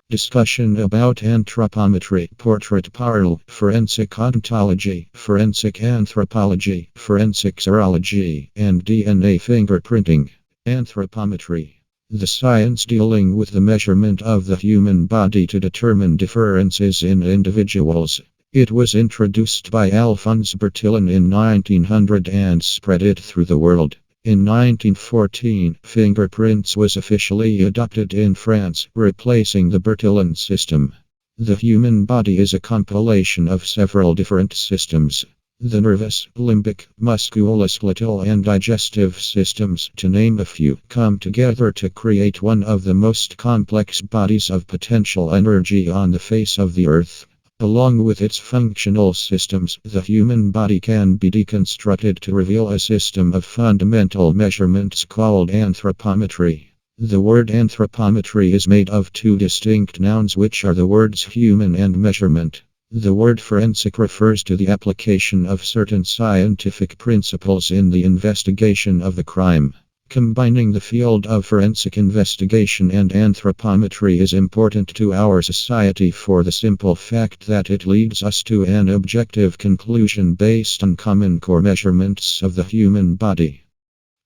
Discussion about anthropometry, portrait parle, forensic ontology, forensic anthropology, forensic serology, and DNA fingerprinting. Anthropometry. The science dealing with the measurement of the human body to determine differences in individuals. It was introduced by Alphonse Bertillon in 1900 and spread it through the world. In 1914, fingerprints was officially adopted in France, replacing the Bertillon system. The human body is a compilation of several different systems. The nervous, limbic, musculoskeletal and digestive systems, to name a few, come together to create one of the most complex bodies of potential energy on the face of the earth. Along with its functional systems, the human body can be deconstructed to reveal a system of fundamental measurements called anthropometry. The word anthropometry is made of two distinct nouns, which are the words human and measurement. The word forensic refers to the application of certain scientific principles in the investigation of the crime. Combining the field of forensic investigation and anthropometry is important to our society for the simple fact that it leads us to an objective conclusion based on common core measurements of the human body.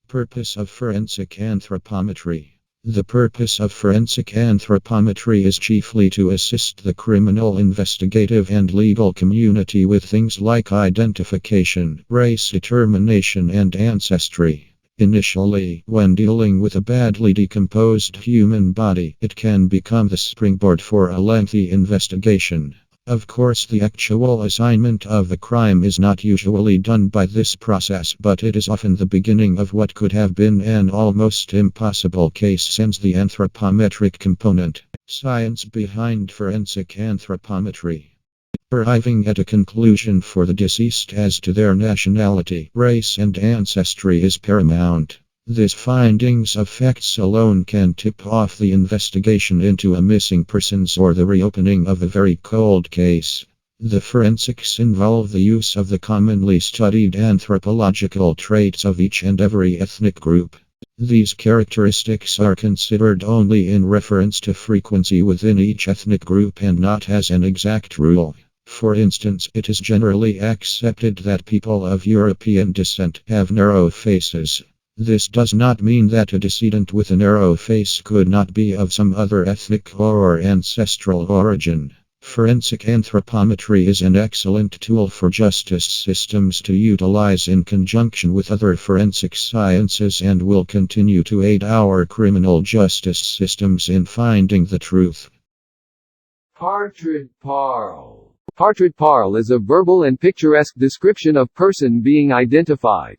Purpose of forensic anthropometry. The purpose of forensic anthropometry is chiefly to assist the criminal investigative and legal community with things like identification, race determination, and ancestry. Initially, when dealing with a badly decomposed human body, it can become the springboard for a lengthy investigation. Of course, the actual assignment of the crime is not usually done by this process, but it is often the beginning of what could have been an almost impossible case, since the anthropometric component. Science behind forensic anthropometry. Arriving at a conclusion for the deceased as to their nationality, race, and ancestry is paramount. This findings of facts alone can tip off the investigation into a missing persons or the reopening of a very cold case. The forensics involve the use of the commonly studied anthropological traits of each and every ethnic group. These characteristics are considered only in reference to frequency within each ethnic group and not as an exact rule. For instance, it is generally accepted that people of European descent have narrow faces. This does not mean that a descendant with a narrow face could not be of some other ethnic or ancestral origin. Forensic anthropometry is an excellent tool for justice systems to utilize in conjunction with other forensic sciences and will continue to aid our criminal justice systems in finding the truth. Portrait parle. Portrait parle is a verbal and picturesque description of person being identified.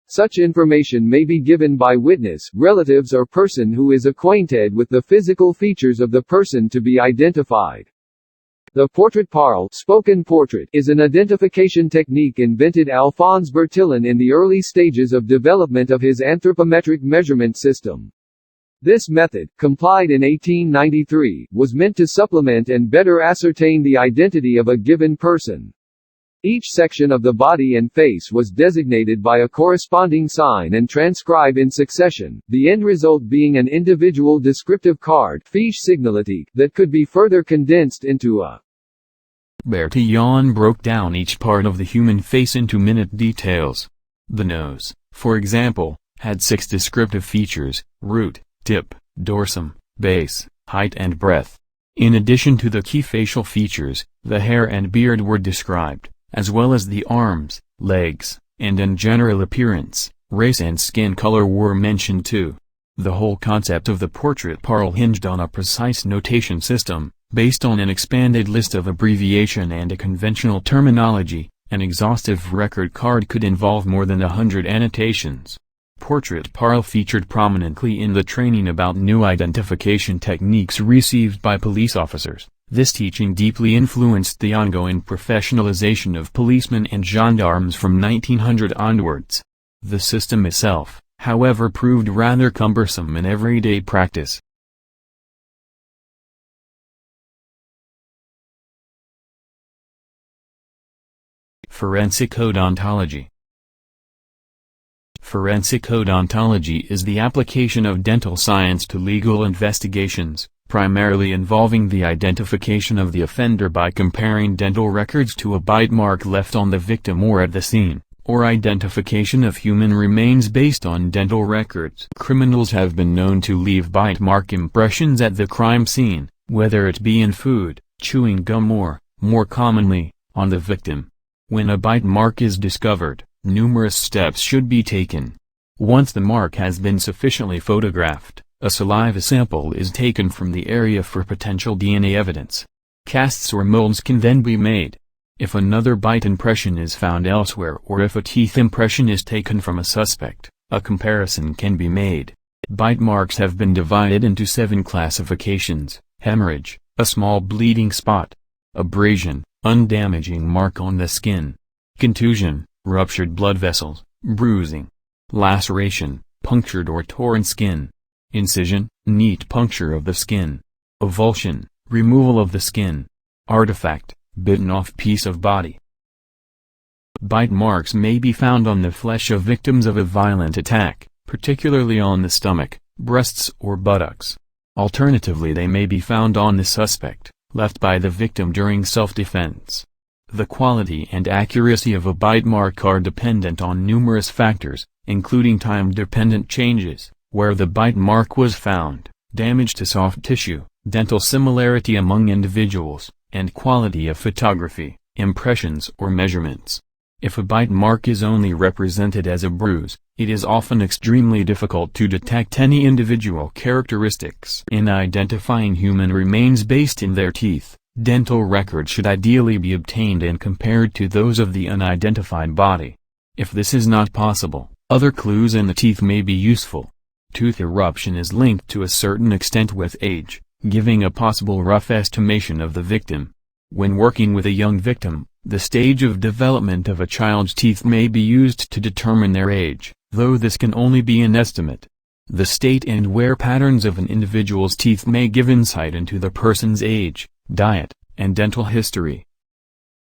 Such information may be given by witness, relatives, or person who is acquainted with the physical features of the person to be identified. The portrait parle, spoken portrait, is an identification technique invented Alphonse Bertillon in the early stages of development of his anthropometric measurement system. This method, complied in 1893, was meant to supplement and better ascertain the identity of a given person. Each section of the body and face was designated by a corresponding sign and transcribed in succession, the end result being an individual descriptive card, fiche signalétique, that could be further condensed into a. Bertillon broke down each part of the human face into minute details. The nose, for example, had 6 descriptive features: root, tip, dorsum, base, height and breadth. In addition to the key facial features, the hair and beard were described, as well as the arms, legs, and in general appearance. Race and skin color were mentioned too. The whole concept of the portrait parle hinged on a precise notation system, based on an expanded list of abbreviation and a conventional terminology. An exhaustive record card could involve more than 100 annotations. Portrait parle featured prominently in the training about new identification techniques received by police officers. This teaching deeply influenced the ongoing professionalization of policemen and gendarmes from 1900 onwards. The system itself, however, proved rather cumbersome in everyday practice. Forensic odontology. Forensic odontology is the application of dental science to legal investigations, primarily involving the identification of the offender by comparing dental records to a bite mark left on the victim or at the scene, or identification of human remains based on dental records. Criminals have been known to leave bite mark impressions at the crime scene, whether it be in food, chewing gum or, more commonly, on the victim. When a bite mark is discovered, numerous steps should be taken. Once the mark has been sufficiently photographed, a saliva sample is taken from the area for potential DNA evidence. Casts or molds can then be made. If another bite impression is found elsewhere or if a teeth impression is taken from a suspect, a comparison can be made. Bite marks have been divided into 7 classifications: hemorrhage, a small bleeding spot; abrasion, undamaging mark on the skin; contusion, ruptured blood vessels; bruising; laceration, punctured or torn skin; incision, neat puncture of the skin; avulsion, removal of the skin; artifact, bitten off piece of body. Bite marks may be found on the flesh of victims of a violent attack, particularly on the stomach, breasts or buttocks. Alternatively, they may be found on the suspect, left by the victim during self-defense. The quality and accuracy of a bite mark are dependent on numerous factors, including time-dependent changes, where the bite mark was found, damage to soft tissue, dental similarity among individuals, and quality of photography, impressions or measurements. If a bite mark is only represented as a bruise, it is often extremely difficult to detect any individual characteristics. In identifying human remains based in their teeth, dental records should ideally be obtained and compared to those of the unidentified body. If this is not possible, other clues in the teeth may be useful. Tooth eruption is linked to a certain extent with age, giving a possible rough estimation of the victim. When working with a young victim, the stage of development of a child's teeth may be used to determine their age, though this can only be an estimate. The state and wear patterns of an individual's teeth may give insight into the person's age, diet, and dental history.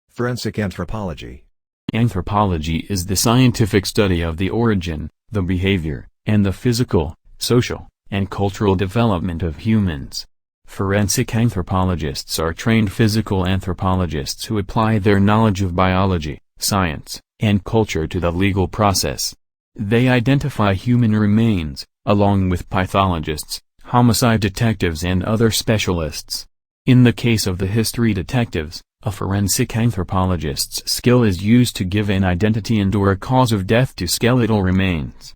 Forensic anthropology. Anthropology is the scientific study of the origin, the behavior, and the physical, social, and cultural development of humans. Forensic anthropologists are trained physical anthropologists who apply their knowledge of biology, science, and culture to the legal process. They identify human remains, along with pathologists, homicide detectives and other specialists. In the case of the history detectives, a forensic anthropologist's skill is used to give an identity and/or a cause of death to skeletal remains.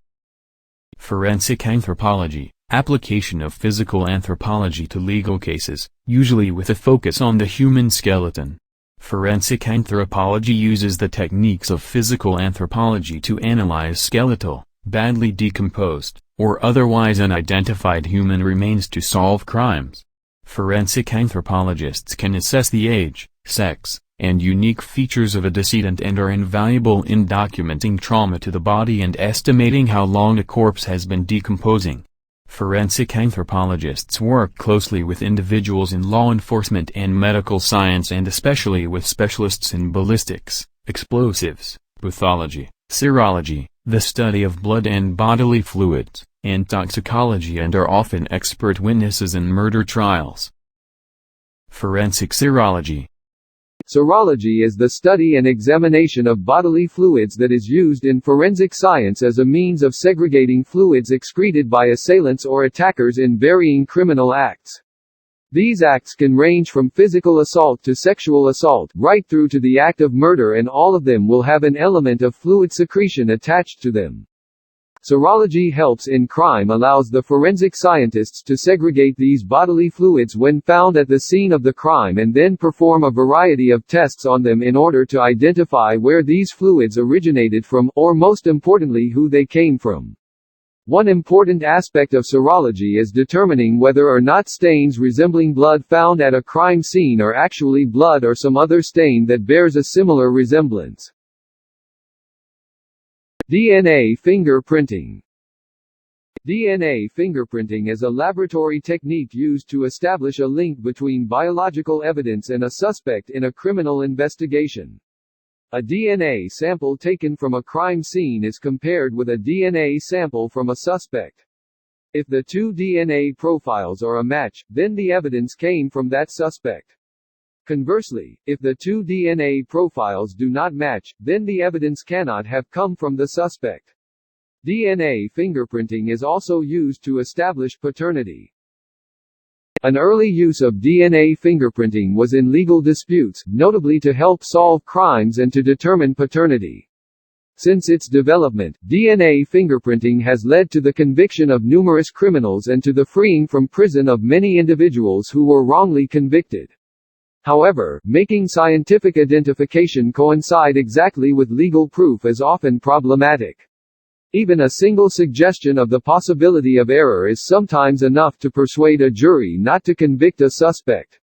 Forensic anthropology, application of physical anthropology to legal cases, usually with a focus on the human skeleton. Forensic anthropology uses the techniques of physical anthropology to analyze skeletal, badly decomposed, or otherwise unidentified human remains to solve crimes. Forensic anthropologists can assess the age, sex, and unique features of a decedent and are invaluable in documenting trauma to the body and estimating how long a corpse has been decomposing. Forensic anthropologists work closely with individuals in law enforcement and medical science and especially with specialists in ballistics, explosives, pathology, serology, the study of blood and bodily fluids, and toxicology and are often expert witnesses in murder trials. Forensic serology. Serology is the study and examination of bodily fluids that is used in forensic science as a means of segregating fluids excreted by assailants or attackers in varying criminal acts. These acts can range from physical assault to sexual assault, right through to the act of murder, and all of them will have an element of fluid secretion attached to them. Serology helps in crime allows the forensic scientists to segregate these bodily fluids when found at the scene of the crime and then perform a variety of tests on them in order to identify where these fluids originated from, or most importantly who they came from. One important aspect of serology is determining whether or not stains resembling blood found at a crime scene are actually blood or some other stain that bears a similar resemblance. DNA fingerprinting. DNA fingerprinting is a laboratory technique used to establish a link between biological evidence and a suspect in a criminal investigation. A DNA sample taken from a crime scene is compared with a DNA sample from a suspect. If the two DNA profiles are a match, then the evidence came from that suspect. Conversely, if the two DNA profiles do not match, then the evidence cannot have come from the suspect. DNA fingerprinting is also used to establish paternity. An early use of DNA fingerprinting was in legal disputes, notably to help solve crimes and to determine paternity. Since its development, DNA fingerprinting has led to the conviction of numerous criminals and to the freeing from prison of many individuals who were wrongly convicted. However, making scientific identification coincide exactly with legal proof is often problematic. Even a single suggestion of the possibility of error is sometimes enough to persuade a jury not to convict a suspect.